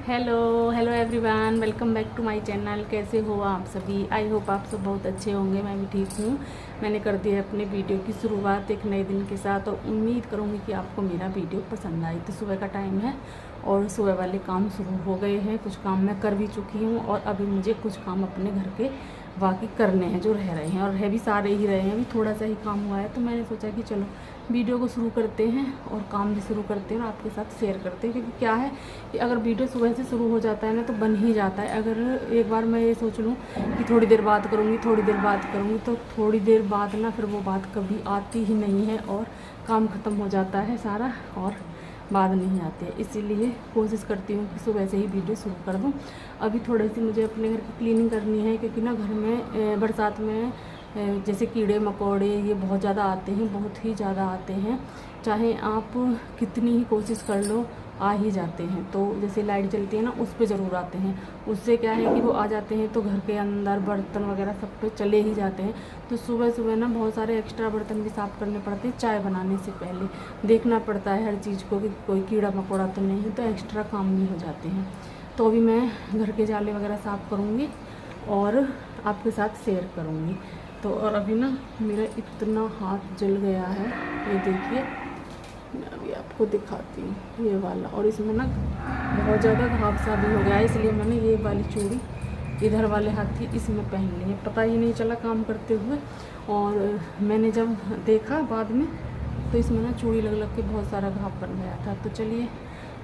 Hello hello everyone, welcome back to my channel. कैसे हो आप सभी? आई होप आप सब बहुत अच्छे होंगे। मैं भी ठीक हूँ। मैंने कर दिया अपने वीडियो की शुरुआत एक नए दिन के साथ और उम्मीद करूँगी कि आपको मेरा वीडियो पसंद आई। तो सुबह का टाइम है और सुबह वाले काम शुरू हो गए हैं। कुछ काम मैं कर भी चुकी हूँ और अभी मुझे कुछ काम अपने घर के बाकी करने हैं जो रह रहे हैं, और रह भी सारे ही रहे हैं। अभी थोड़ा सा ही काम हुआ है तो मैंने सोचा कि चलो वीडियो को शुरू करते हैं और काम भी शुरू करते हैं और आपके साथ शेयर करते हैं। क्योंकि क्या है कि अगर वीडियो सुबह से शुरू हो जाता है ना तो बन ही जाता है। अगर एक बार मैं ये सोच लूँ कि थोड़ी देर बात करूँगी तो थोड़ी देर बाद ना फिर वो बात कभी आती ही नहीं है और काम ख़त्म हो जाता है सारा और बात नहीं आती है। इसीलिए कोशिश करती हूँ कि सुबह से ही वीडियो शुरू कर दूँ। अभी थोड़ी सी मुझे अपने घर की क्लीनिंग करनी है क्योंकि ना घर में बरसात में जैसे कीड़े मकोड़े ये बहुत ज़्यादा आते हैं, बहुत ही ज़्यादा आते हैं। चाहे आप कितनी ही कोशिश कर लो आ ही जाते हैं। तो जैसे लाइट जलती है ना उस पे ज़रूर आते हैं। उससे क्या है कि वो आ जाते हैं तो घर के अंदर बर्तन वगैरह सब पे चले ही जाते हैं। तो सुबह सुबह ना बहुत सारे एक्स्ट्रा बर्तन भी साफ़ करने पड़ते हैं। चाय बनाने से पहले देखना पड़ता है हर चीज़ को कि कोई कीड़ा मकोड़ा तो नहीं है, तो एक्स्ट्रा काम भी हो जाते हैं। तो अभी मैं घर के जाले वगैरह साफ़ करूँगी और आपके साथ शेयर करूँगी। तो और अभी ना मेरा इतना हाथ जल गया है, ये देखिए मैं अभी आपको दिखाती हूँ ये वाला। और इसमें ना बहुत ज़्यादा घाव सा भी हो गया है, इसलिए मैंने ये वाली चूड़ी इधर वाले हाथ की इसमें पहन ली है। पता ही नहीं चला काम करते हुए, और मैंने जब देखा बाद में तो इसमें ना चूड़ी लग लग के बहुत सारा घाव बन गया था। तो चलिए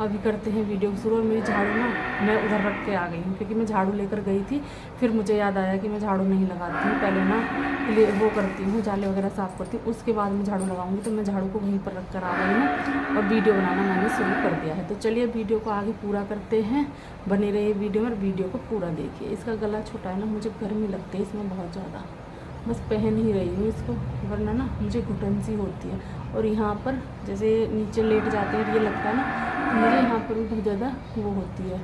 अभी करते हैं वीडियो शुरू। और मेरी झाड़ू ना मैं उधर रख के आ गई हूँ क्योंकि मैं झाड़ू लेकर गई थी, फिर मुझे याद आया कि मैं झाड़ू नहीं लगाती हूँ। पहले ना वो करती हूँ, जाले वगैरह साफ़ करती हूँ, उसके बाद मैं झाड़ू लगाऊंगी। तो मैं झाड़ू को वहीं पर रख कर आ गई हूँ और वीडियो बनाना मैंने शुरू कर दिया है। तो चलिए वीडियो को आगे पूरा करते हैं। बने रहिए वीडियो में और वीडियो को पूरा देखिए। इसका गला छोटा है ना, मुझे गर्मी लगती है इसमें बहुत ज़्यादा, बस पहन ही रही हूँ इसको, वरना ना मुझे घुटन सी होती है। और यहाँ पर जैसे नीचे लेट जाते हैं ये लगता है ना, तो मुझे यहाँ पर भी बहुत ज़्यादा वो होती है,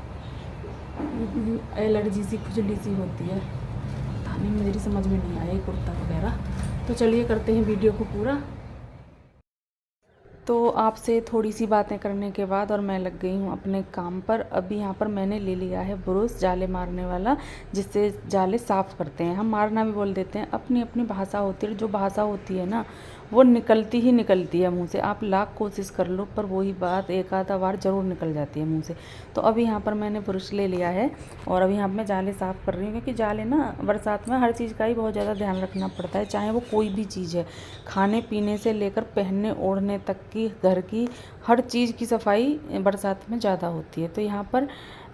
एलर्जी सी, खुजली सी होती है। पता नहीं, मेरी समझ में नहीं आया ये कुर्ता वगैरह। तो चलिए करते हैं वीडियो को पूरा। तो आपसे थोड़ी सी बातें करने के बाद और मैं लग गई हूँ अपने काम पर। अभी यहाँ पर मैंने ले लिया है ब्रश जाले मारने वाला, जिससे जाले साफ़ करते हैं। हम मारना भी बोल देते हैं, अपनी अपनी भाषा होती है। जो भाषा होती है ना वो निकलती ही निकलती है मुंह से। आप लाख कोशिश कर लो पर वही बात एक आधा बार ज़रूर निकल जाती है मुंह से। तो अभी यहाँ पर मैंने ब्रश ले लिया है और अभी यहाँ पर मैं जाले साफ़ कर रही हूँ, क्योंकि जाले ना बरसात में हर चीज़ का ही बहुत ज़्यादा ध्यान रखना पड़ता है, चाहे वो कोई भी चीज़ है। खाने पीने से लेकर पहनने ओढ़ने तक की, घर की हर चीज़ की सफाई बरसात में ज़्यादा होती है। तो यहाँ पर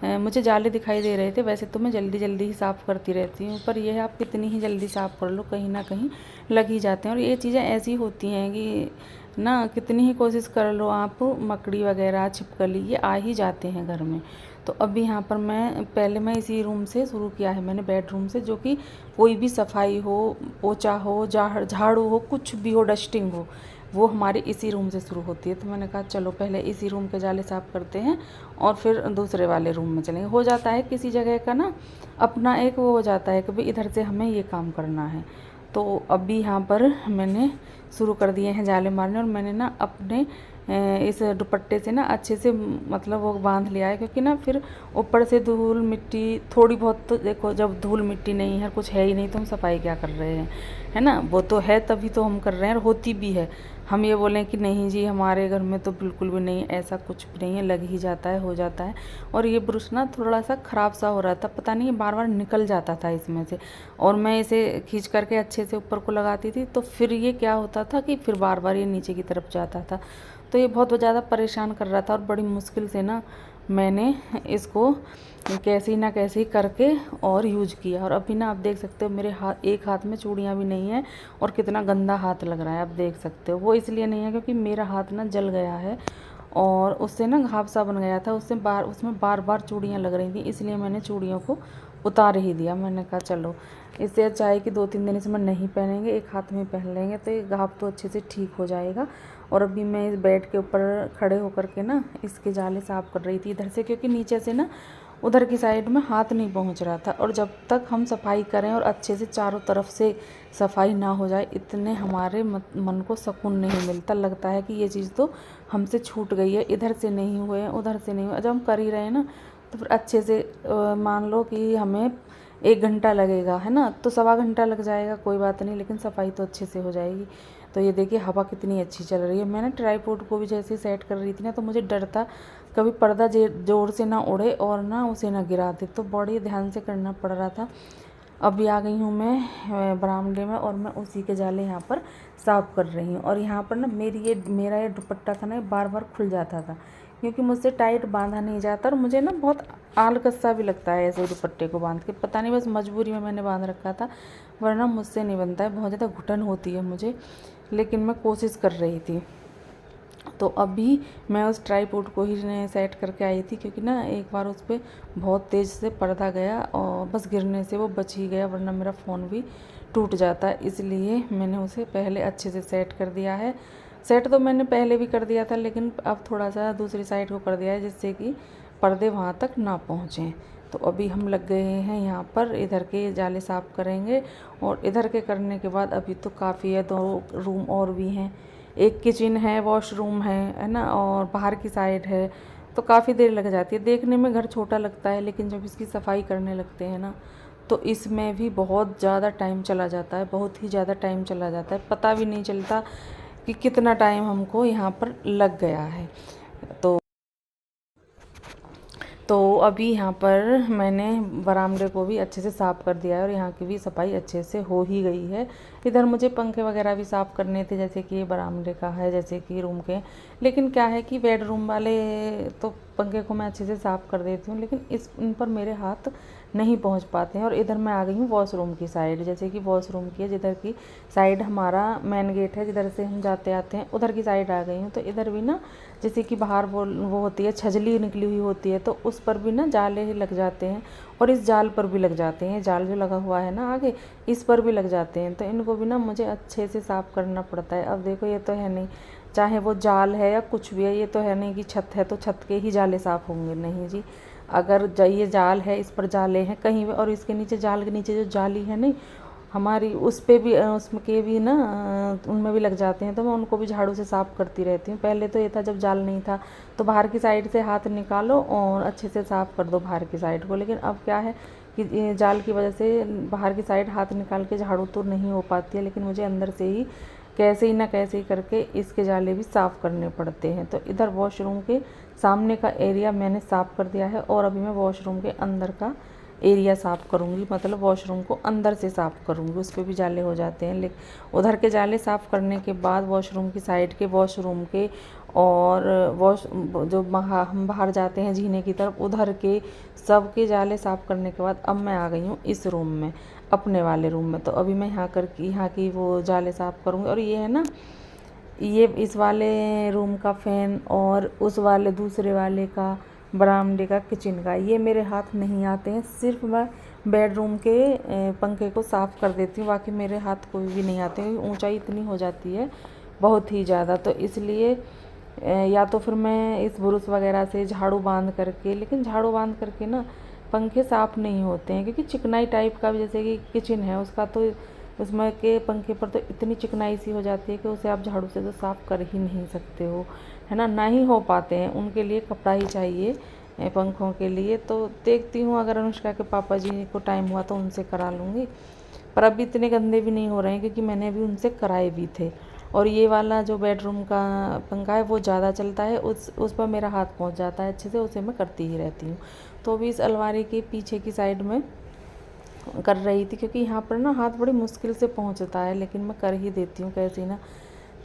मुझे जाले दिखाई दे रहे थे। वैसे तो मैं जल्दी जल्दी ही साफ़ करती रहती हूँ, पर यह आप कितनी ही जल्दी साफ़ कर लो कहीं ना कहीं लग ही जाते हैं। और ये चीज़ें ऐसी होती हैं कि ना कितनी ही कोशिश कर लो आप, मकड़ी वगैरह छिपकली ये आ ही जाते हैं घर में। तो अभी यहाँ पर मैं इसी रूम से शुरू किया है, मैंने बेडरूम से, जो कि कोई भी सफाई हो, पोछा हो, झाड़ू हो, कुछ भी हो, डस्टिंग हो, वो हमारे इसी रूम से शुरू होती है। तो मैंने कहा चलो पहले इसी रूम के जाले साफ़ करते हैं और फिर दूसरे वाले रूम में चलेंगे। हो जाता है किसी जगह का ना अपना एक वो हो जाता है कि भाई इधर से हमें ये काम करना है। तो अभी यहाँ पर मैंने शुरू कर दिए हैं जाले मारने, और मैंने ना अपने इस दुपट्टे से ना अच्छे से मतलब वो बांध लिया है, क्योंकि ना फिर ऊपर से धूल मिट्टी थोड़ी बहुत, तो देखो जब धूल मिट्टी नहीं है, कुछ है ही नहीं, तो हम सफाई क्या कर रहे हैं, है ना। वो तो है तभी तो हम कर रहे हैं और होती भी है। हम ये बोलें कि नहीं जी हमारे घर में तो बिल्कुल भी नहीं, ऐसा कुछ भी नहीं है, लग ही जाता है, हो जाता है। और ये ब्रश ना थोड़ा सा ख़राब सा हो रहा था, पता नहीं बार बार निकल जाता था इसमें से, और मैं इसे खींच करके अच्छे से ऊपर को लगाती थी तो फिर ये क्या होता था कि फिर बार बार ये नीचे की तरफ जाता था। तो ये बहुत ज़्यादा परेशान कर रहा था और बड़ी मुश्किल से ना मैंने इसको कैसे ना कैसे करके और यूज किया। और अभी ना आप देख सकते हो मेरे एक हाथ में चूड़ियाँ भी नहीं है और कितना गंदा हाथ लग रहा है, आप देख सकते हो। वो इसलिए नहीं है क्योंकि मेरा हाथ ना जल गया है और उससे ना घाव सा बन गया था, उसमें बार बार चूड़ियाँ लग रही थी, इसलिए मैंने चूड़ियों को उतार ही दिया। मैंने कहा चलो इससे अच्छा है कि 2-3 दिन इसमें नहीं पहनेंगे, एक हाथ में पहन लेंगे तो ये घाव तो अच्छे से ठीक हो जाएगा। और अभी मैं इस बेड के ऊपर खड़े होकर के ना इसके जाले साफ़ कर रही थी इधर से, क्योंकि नीचे से ना उधर की साइड में हाथ नहीं पहुंच रहा था। और जब तक हम सफाई करें और अच्छे से चारों तरफ से सफाई ना हो जाए, इतने हमारे मन को सुकून नहीं मिलता। लगता है कि ये चीज़ तो हमसे छूट गई है, इधर से नहीं हुए, उधर से नहीं हुए। जब हम कर ही रहे हैं ना तो फिर अच्छे से मान लो कि हमें 1 घंटा लगेगा, है ना, तो 1.25 घंटा लग जाएगा, कोई बात नहीं, लेकिन सफाई तो अच्छे से हो जाएगी। तो ये देखिए हवा कितनी अच्छी चल रही है। मैं ना ट्राईपोड को भी जैसे सेट कर रही थी ना, तो मुझे डर था कभी पर्दा ज़ोर से ना उड़े और ना उसे ना गिरा दे, तो बड़ी ध्यान से करना पड़ रहा था। अभी आ गई हूँ मैं बरामदे में और मैं उसी के जाले यहाँ पर साफ़ कर रही हूँ। और यहाँ पर ना मेरा ये दुपट्टा था ना, बार बार खुल जाता था क्योंकि मुझसे टाइट बांधा नहीं जाता, और मुझे ना बहुत आलकस सा भी लगता है ऐसे दुपट्टे को बांध के, पता नहीं बस मजबूरी में मैंने बांध रखा था, वरना मुझसे नहीं बनता है, बहुत ज़्यादा घुटन होती है मुझे, लेकिन मैं कोशिश कर रही थी। तो अभी मैं उस ट्राईपोड को ही सेट करके आई थी, क्योंकि ना एक बार उस पर बहुत तेज़ से पर्दा गया और बस गिरने से वो बच ही गया, वरना मेरा फ़ोन भी टूट जाता है, इसलिए मैंने उसे पहले अच्छे से सेट कर दिया है। सेट तो मैंने पहले भी कर दिया था, लेकिन अब थोड़ा सा दूसरी साइड को कर दिया है जिससे कि पर्दे वहाँ तक ना पहुँचें। तो अभी हम लग गए हैं यहाँ पर, इधर के जाले साफ़ करेंगे, और इधर के करने के बाद अभी तो काफ़ी है, 2 रूम और भी हैं, एक किचन है, वॉशरूम है ना, और बाहर की साइड है, तो काफ़ी देर लग जाती है। देखने में घर छोटा लगता है, लेकिन जब इसकी सफाई करने लगते हैं ना, तो इसमें भी बहुत ज़्यादा टाइम चला जाता है, बहुत ही ज़्यादा टाइम चला जाता है, पता भी नहीं चलता कि कितना टाइम हमको यहाँ पर लग गया है। तो अभी यहाँ पर मैंने बरामदे को भी अच्छे से साफ़ कर दिया है, और यहाँ की भी सफाई अच्छे से हो ही गई है। इधर मुझे पंखे वगैरह भी साफ़ करने थे, जैसे कि ये बरामदे का है, जैसे कि रूम के, लेकिन क्या है कि बेडरूम वाले तो पंखे को मैं अच्छे से साफ़ कर देती हूँ, लेकिन इन पर मेरे हाथ नहीं पहुँच पाते हैं। और इधर मैं आ गई हूँ वॉशरूम की साइड, जैसे कि वॉशरूम की है, जिधर की साइड हमारा मेन गेट है, जिधर से हम जाते आते हैं, उधर की साइड आ गई हूँ। तो इधर भी ना जैसे कि बाहर वो होती है, छजली निकली हुई होती है, तो उस पर भी ना जाले लग जाते हैं, और इस जाल पर भी लग जाते हैं, जाल जो लगा हुआ है ना आगे, इस पर भी लग जाते हैं। तो इनको भी ना मुझे अच्छे से साफ़ करना पड़ता है। अब देखो ये तो है नहीं, चाहे वो जाल है या कुछ भी है, ये तो है नहीं कि छत है तो छत के ही जाले साफ़ होंगे, नहीं जी। अगर ये जाल है, इस पर जाले हैं कहीं, और इसके नीचे जाल के नीचे जो जाली है नहीं हमारी, उस पे भी उसके भी ना उनमें भी लग जाते हैं, तो मैं उनको भी झाड़ू से साफ़ करती रहती हूँ। पहले तो ये था जब जाल नहीं था तो बाहर की साइड से हाथ निकालो और अच्छे से साफ़ कर दो बाहर की साइड को, लेकिन अब क्या है कि जाल की वजह से बाहर की साइड हाथ निकाल के झाड़ू तो नहीं हो पाती है, लेकिन मुझे अंदर से ही कैसे ही ना कैसे ही करके इसके जाले भी साफ़ करने पड़ते हैं। तो इधर वॉशरूम के सामने का एरिया मैंने साफ़ कर दिया है, और अभी मैं वॉशरूम के अंदर का एरिया साफ़ करूँगी, मतलब वॉशरूम को अंदर से साफ़ करूँगी, उस पर भी जाले हो जाते हैं। लेकिन उधर के जाले साफ़ करने के बाद वॉशरूम की साइड के, वॉशरूम के, और जो हम बाहर जाते हैं जीने की तरफ, उधर के सब के जाले साफ़ करने के बाद अब मैं आ गई हूँ इस रूम में, अपने वाले रूम में। तो अभी मैं यहाँ की वो जाले साफ़ करूँगी। और ये है ना, ये इस वाले रूम का फ़ैन और उस वाले दूसरे वाले का, बरामदे का, किचन का, ये मेरे हाथ नहीं आते हैं, सिर्फ मैं बेडरूम के पंखे को साफ़ कर देती हूँ, बाकी मेरे हाथ कोई भी नहीं आते हैं, ऊंचाई इतनी हो जाती है बहुत ही ज़्यादा। तो इसलिए या तो फिर मैं इस ब्रुश वगैरह से झाड़ू बांध करके, लेकिन झाड़ू बांध करके ना पंखे साफ़ नहीं होते हैं, क्योंकि चिकनाई टाइप का भी, जैसे कि किचन है उसका, तो उसमें के पंखे पर तो इतनी चिकनाई सी हो जाती है कि उसे आप झाड़ू से तो साफ़ कर ही नहीं सकते हो, है ना, ना ही हो पाते हैं, उनके लिए कपड़ा ही चाहिए पंखों के लिए। तो देखती हूँ अगर अनुष्का के पापा जी को टाइम हुआ तो उनसे करा लूँगी, पर अभी इतने गंदे भी नहीं हो रहे हैं, क्योंकि मैंने अभी उनसे कराए भी थे। और ये वाला जो बेडरूम का पंखा है वो ज़्यादा चलता है, उस पर मेरा हाथ पहुँच जाता है अच्छे से, उसे मैं करती ही रहती हूँ। तो अभी इस अलमारी के पीछे की साइड में कर रही थी, क्योंकि यहाँ पर ना हाथ बड़ी मुश्किल से पहुँचता है, लेकिन मैं कर ही देती हूँ कैसे ना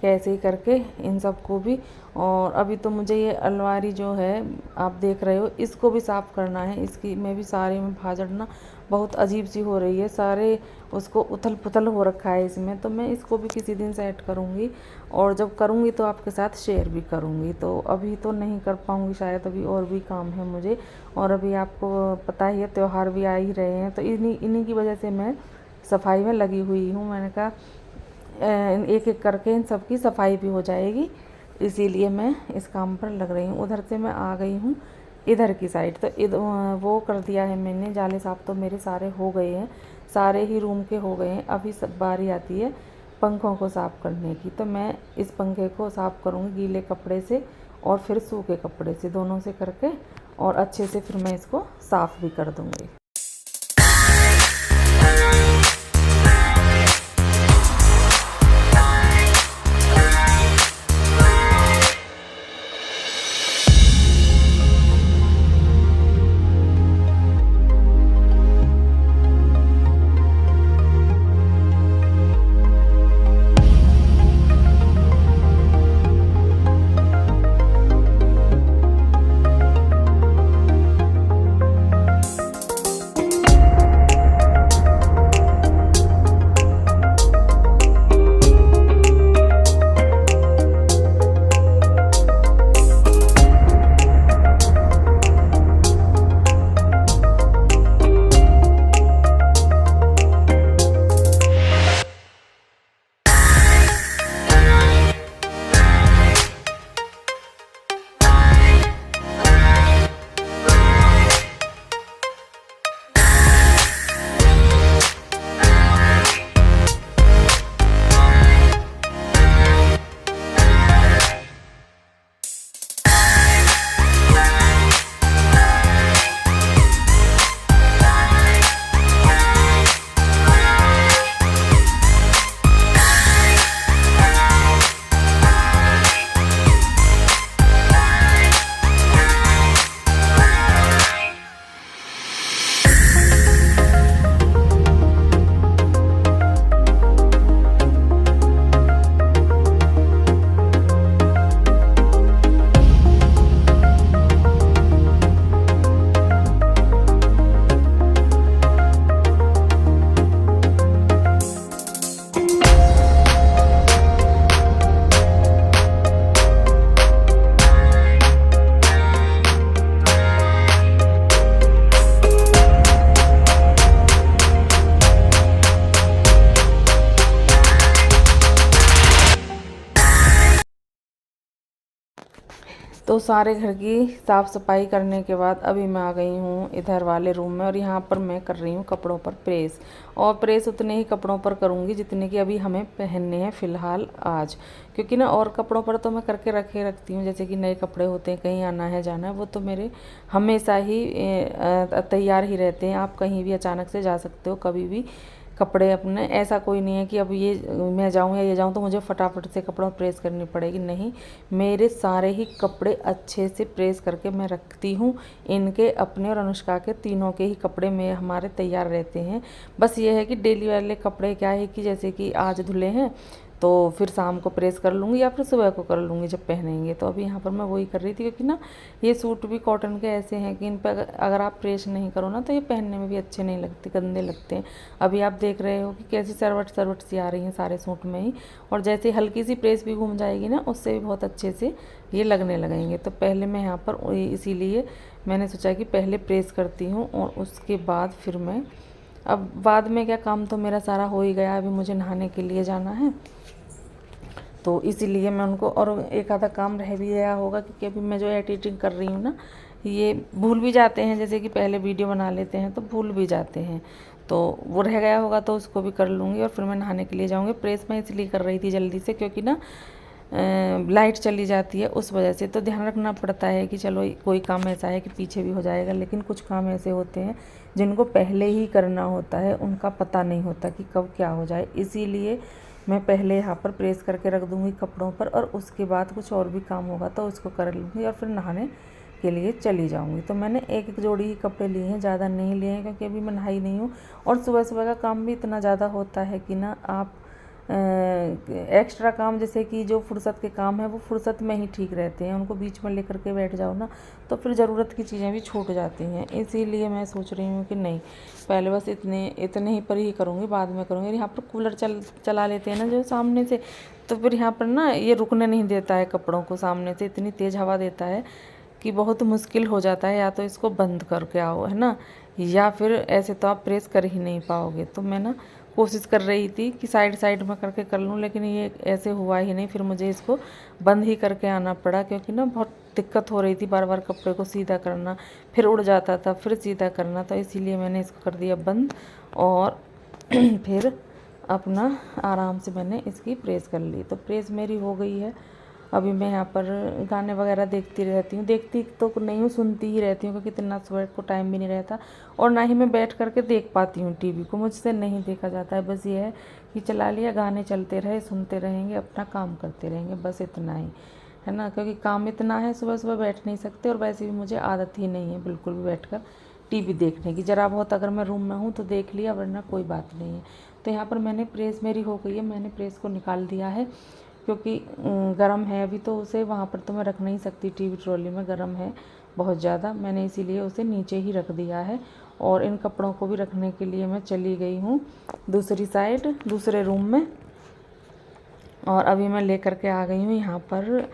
कैसे ही करके इन सब को भी। और अभी तो मुझे ये अलमारी जो है आप देख रहे हो, इसको भी साफ़ करना है, इसकी में भी सारे में भाजड़ ना बहुत अजीब सी हो रही है, सारे उसको उथल पुथल हो रखा है इसमें। तो मैं इसको भी किसी दिन सेट करूँगी, और जब करूँगी तो आपके साथ शेयर भी करूँगी। तो अभी तो नहीं कर पाऊँगी शायद, अभी और भी काम है मुझे, और अभी आपको पता ही है त्यौहार भी आ ही रहे हैं, तो इन्हीं की वजह से मैं सफाई में लगी हुई हूँ। मैंने कहा एक एक करके इन सब की सफाई भी हो जाएगी, इसीलिए मैं इस काम पर लग रही हूँ। उधर से मैं आ गई हूँ इधर की साइड, तो वो कर दिया है मैंने, जाले साफ़ तो मेरे सारे हो गए हैं, सारे ही रूम के हो गए हैं। अभी सब बारी आती है पंखों को साफ़ करने की, तो मैं इस पंखे को साफ़ करूँगी गीले कपड़े से और फिर सूखे कपड़े से, दोनों से करके और अच्छे से फिर मैं इसको साफ़ भी कर दूँगी। तो सारे घर की साफ़ सफाई करने के बाद अभी मैं आ गई हूँ इधर वाले रूम में और यहाँ पर मैं कर रही हूँ कपड़ों पर प्रेस। और प्रेस उतने ही कपड़ों पर करूँगी जितने कि अभी हमें पहनने हैं फ़िलहाल आज, क्योंकि ना और कपड़ों पर तो मैं करके रखती हूँ, जैसे कि नए कपड़े होते हैं, कहीं आना है जाना है, वो तो मेरे हमेशा ही तैयार ही रहते हैं। आप कहीं भी अचानक से जा सकते हो कभी भी कपड़े अपने, ऐसा कोई नहीं है कि अब ये मैं जाऊँ या ये जाऊँ तो मुझे फटाफट से कपड़ों प्रेस करनी पड़ेगी, नहीं, मेरे सारे ही कपड़े अच्छे से प्रेस करके मैं रखती हूँ। इनके अपने और अनुष्का के तीनों के ही कपड़े में हमारे तैयार रहते हैं। बस ये है कि डेली वाले कपड़े क्या है कि जैसे कि आज धुले हैं तो फिर शाम को प्रेस कर लूँगी या फिर सुबह को कर लूँगी जब पहनेंगे। तो अभी यहाँ पर मैं वही कर रही थी, क्योंकि ना ये सूट भी कॉटन के ऐसे हैं कि इन पर अगर आप प्रेस नहीं करो ना तो ये पहनने में भी अच्छे नहीं लगते, गंदे लगते हैं। अभी आप देख रहे हो कि कैसी सरवट सी आ रही हैं सारे सूट में ही, और जैसे हल्की सी प्रेस भी घूम जाएगी ना उससे भी बहुत अच्छे से ये लगने लगेंगे। तो पहले मैं यहाँ पर इसीलिए मैंने सोचा कि पहले प्रेस करती हूँ और उसके बाद फिर मैं, अब बाद में क्या, काम तो मेरा सारा हो ही गया, अभी मुझे नहाने के लिए जाना है, तो इसीलिए मैं उनको, और एक आधा काम रह भी गया होगा क्योंकि अभी मैं जो एडिटिंग कर रही हूँ ना ये भूल भी जाते हैं, जैसे कि पहले वीडियो बना लेते हैं तो भूल भी जाते हैं, तो वो रह गया होगा तो उसको भी कर लूँगी और फिर मैं नहाने के लिए जाऊँगी। प्रेस मैं इसलिए कर रही थी जल्दी से क्योंकि ना लाइट चली जाती है उस वजह से, तो ध्यान रखना पड़ता है कि चलो कोई काम ऐसा है कि पीछे भी हो जाएगा, लेकिन कुछ काम ऐसे होते हैं जिनको पहले ही करना होता है, उनका पता नहीं होता कि कब क्या हो जाए, इसीलिए मैं पहले यहाँ पर प्रेस करके रख दूँगी कपड़ों पर, और उसके बाद कुछ और भी काम होगा तो उसको कर लूँगी और फिर नहाने के लिए चली जाऊँगी। तो मैंने एक एक जोड़ी ही कपड़े लिए हैं, ज़्यादा नहीं लिए हैं क्योंकि अभी मैं नहाई नहीं हूँ, और सुबह सुबह का काम भी इतना ज़्यादा होता है कि ना आप एक्स्ट्रा काम, जैसे कि जो फुर्सत के काम है वो फुर्सत में ही ठीक रहते हैं, उनको बीच में लेकर के बैठ जाओ ना तो फिर ज़रूरत की चीज़ें भी छूट जाती हैं। इसीलिए मैं सोच रही हूँ कि नहीं, पहले बस इतने ही पर ही करूँगी, बाद में करूँगी। यहाँ पर कूलर चला लेते हैं ना जो सामने से, तो फिर यहाँ पर ना ये रुकने नहीं देता है कपड़ों को, सामने से इतनी तेज़ हवा देता है कि बहुत मुश्किल हो जाता है, या तो इसको बंद करके आओ, है ना, या फिर ऐसे तो आप प्रेस कर ही नहीं पाओगे। तो मैं ना कोशिश कर रही थी कि साइड में करके कर लूँ, लेकिन ये ऐसे हुआ ही नहीं, फिर मुझे इसको बंद ही करके आना पड़ा क्योंकि ना बहुत दिक्कत हो रही थी, बार बार कपड़े को सीधा करना, फिर उड़ जाता था, फिर सीधा करना, तो इसीलिए मैंने इसको कर दिया बंद, और फिर अपना आराम से मैंने इसकी प्रेस कर ली। तो प्रेस मेरी हो गई है अभी मैं यहाँ पर गाने वगैरह देखती रहती हूँ, देखती तो नहीं हूँ, सुनती ही रहती हूँ, क्योंकि इतना सुबह को टाइम भी नहीं रहता और ना ही मैं बैठ करके देख पाती हूँ टीवी को, मुझसे नहीं देखा जाता है। बस ये है कि चला लिया, गाने चलते रहे, सुनते रहेंगे, अपना काम करते रहेंगे, बस इतना ही है ना, क्योंकि काम इतना है, सुबह सुबह बैठ नहीं सकते और वैसे भी मुझे आदत ही नहीं है बिल्कुल भी बैठकर टीवी देखने की। ज़रा बहुत अगर मैं रूम में हूँ तो देख लिया, वरना कोई बात नहीं है। तो यहाँ पर मैंने प्रेस मेरी हो गई है, मैंने प्रेस को निकाल दिया है, क्योंकि गर्म है अभी, तो उसे वहाँ पर तो मैं रख नहीं सकती, टीवी ट्रॉली में गर्म है बहुत ज़्यादा, मैंने इसीलिए उसे नीचे ही रख दिया है। और इन कपड़ों को भी रखने के लिए मैं चली गई हूँ दूसरी साइड, दूसरे रूम में। और अभी मैं लेकर के आ गई हूँ यहाँ पर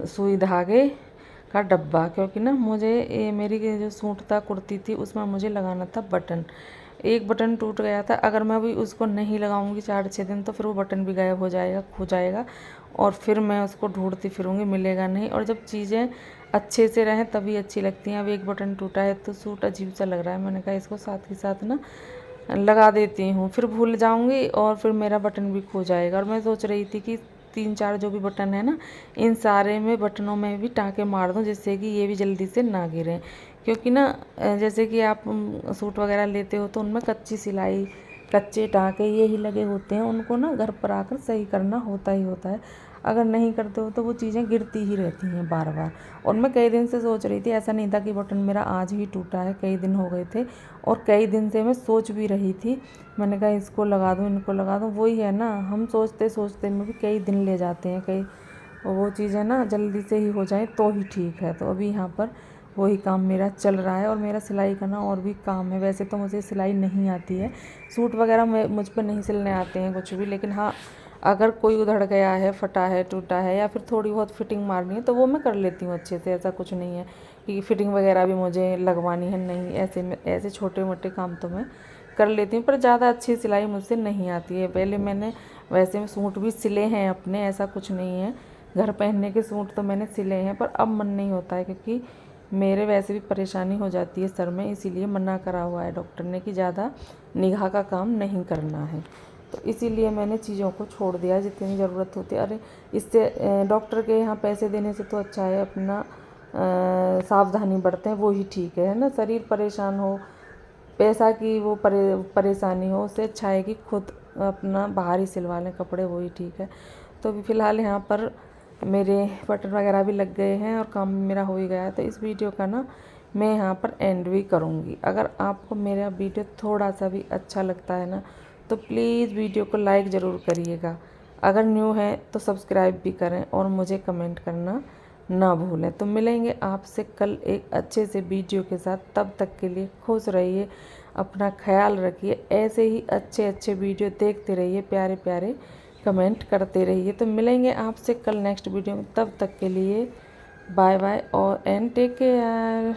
सुई धागे का डब्बा, क्योंकि ना मुझे ये मेरी जो सूट था, कुर्ती थी, उसमें मुझे लगाना था बटन। एक बटन टूट गया था, अगर मैं अभी उसको नहीं लगाऊंगी 4-6 दिन तो फिर वो बटन भी गायब हो जाएगा, खो जाएगा, और फिर मैं उसको ढूंढती फिरूंगी, मिलेगा नहीं। और जब चीज़ें अच्छे से रहें तभी अच्छी लगती हैं। अब एक बटन टूटा है तो सूट अजीब सा लग रहा है, मैंने कहा इसको साथ ही साथ ना लगा देती हूँ, फिर भूल जाऊँगी और फिर मेरा बटन भी खो जाएगा। और मैं सोच रही थी कि 3-4 जो भी बटन है ना, इन सारे में बटनों में भी टाँके मार दूँ, जिससे कि ये भी जल्दी से ना गिरें। क्योंकि ना जैसे कि आप सूट वगैरह लेते हो तो उनमें कच्ची सिलाई, कच्चे टाँके यही लगे होते हैं, उनको ना घर पर आकर सही करना होता ही होता है। अगर नहीं करते हो तो वो चीज़ें गिरती ही रहती हैं बार बार। और मैं कई दिन से सोच रही थी, ऐसा नहीं था कि बटन मेरा आज ही टूटा है, कई दिन हो गए थे और कई दिन से मैं सोच भी रही थी, मैंने कहा इसको लगा दूँ, इनको लगा दूँ। वही है ना, हम सोचते सोचते में भी कई दिन ले जाते हैं, कई वो चीज़ें ना जल्दी से ही हो जाए तो ही ठीक है। तो अभी यहाँ पर वही काम मेरा चल रहा है। और मेरा सिलाई का ना और भी काम है, वैसे तो मुझे सिलाई नहीं आती है, सूट वगैरह मुझ पर नहीं सिलने आते हैं कुछ भी, लेकिन हाँ अगर कोई उधड़ गया है, फटा है, टूटा है, या फिर थोड़ी बहुत फिटिंग मारनी है तो वो मैं कर लेती हूँ अच्छे से। ऐसा कुछ नहीं है कि फिटिंग वगैरह भी मुझे लगवानी है, नहीं, ऐसे छोटे मोटे काम तो मैं कर लेती हूँ, पर ज़्यादा अच्छी सिलाई मुझसे नहीं आती है। पहले मैंने वैसे में सूट भी सिले हैं अपने, ऐसा कुछ नहीं है, घर पहनने के सूट तो मैंने सिले हैं, पर अब मन नहीं होता है, क्योंकि मेरे वैसे भी परेशानी हो जाती है सर में, इसीलिए मना करा हुआ है डॉक्टर ने कि ज़्यादा निगाह का काम नहीं करना है। तो इसीलिए मैंने चीज़ों को छोड़ दिया जितनी ज़रूरत होती है। अरे इससे डॉक्टर के यहाँ पैसे देने से तो अच्छा है अपना सावधानी बरतें, वो ही ठीक है ना। शरीर परेशान हो, पैसा की वो परेशानी हो, उससे अच्छा है कि खुद अपना बाहर ही सिलवा लें कपड़े, वही ठीक है। तो अभी फ़िलहाल यहाँ पर मेरे बटन वगैरह भी लग गए हैं और काम मेरा हो ही गया है। तो इस वीडियो का ना मैं यहाँ पर एंड भी करूँगी। अगर आपको मेरा वीडियो थोड़ा सा भी अच्छा लगता है ना, तो प्लीज़ वीडियो को लाइक ज़रूर करिएगा। अगर न्यू है तो सब्सक्राइब भी करें और मुझे कमेंट करना ना भूलें। तो मिलेंगे आपसे कल एक अच्छे से वीडियो के साथ, तब तक के लिए खुश रहिए, अपना ख्याल रखिए, ऐसे ही अच्छे अच्छे वीडियो देखते रहिए, प्यारे प्यारे कमेंट करते रहिए। तो मिलेंगे आपसे कल नेक्स्ट वीडियो में, तब तक के लिए बाय बाय और एंड टेक केयर।